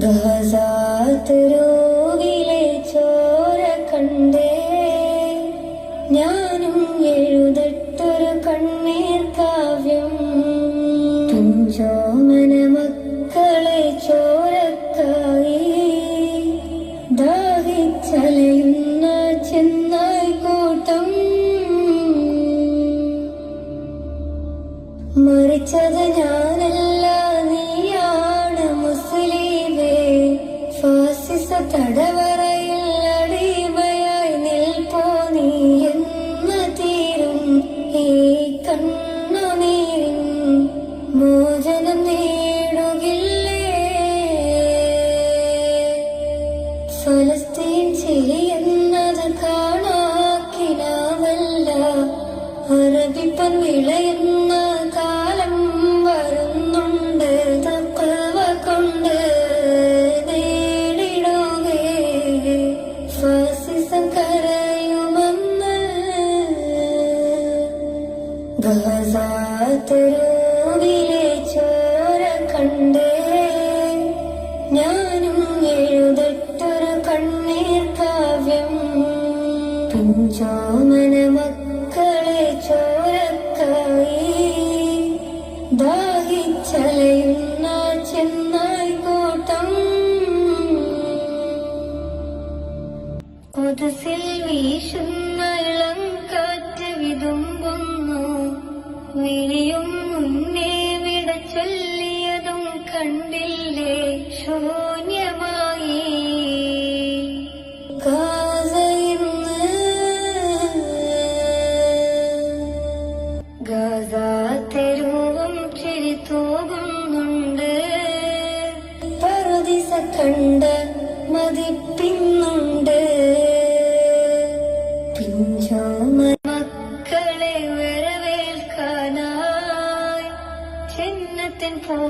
ഗഹസാത്തരോവിലെ ചോര കണ്ടേ ഞാനും എഴുതട്ടൊരു കണ്ണീർ കാവ്യം. തുഞ്ചോമന മക്കളെ ചോരക്കായി ദാഹിച്ചലയുന്ന ചെന്നായി കൂട്ടം. മരിച്ചത് ഞാനല്ല നീയാണ് മുസ്ലിമേ. ഫാസിസ തടവറയിൽ അടിമയായി നിൽപ്പോ നീ എന്ന് തീരും ഈ കണ്ണുനീരിൻ മോചനം നേടുകില്ലേ. ഫലസ്തീൻ ചിരിയെന്നത് കാണാക്കിനാവല്ല. അറബിപ്പൻ വിളയുന്ന കാലം വരുന്നുണ്ട്. തഖ്വ കൊണ്ട് നേടിടുകേ ഫാസിസം കരയുമെന്ന്. ഗഹസാത്തരോവിലെ ചോര കണ്ടേ ഞാനും എഴുതട്ടൊരു കണ്ണീർ കാവ്യം. പിഞ്ചോമന മക്കളെ ചോരക്കായി ദാഹിച്ചലയുന്ന ചെന്നായി കൂട്ടം. കൊതുസിൽ വീശുന്ന ഇളം കാറ്റ് വിതുമ്പുന്നു. വിളിയും മുന്നേ വിട ചൊല്ലിയതും കണ്ടില്ലേ ശൂന്യമായി. ഗാസത്തെരുവും ചിരി തൂകുന്നുണ്ട്. പറുദീസ കണ്ട് മതിപ്പിന്നുണ്ട്.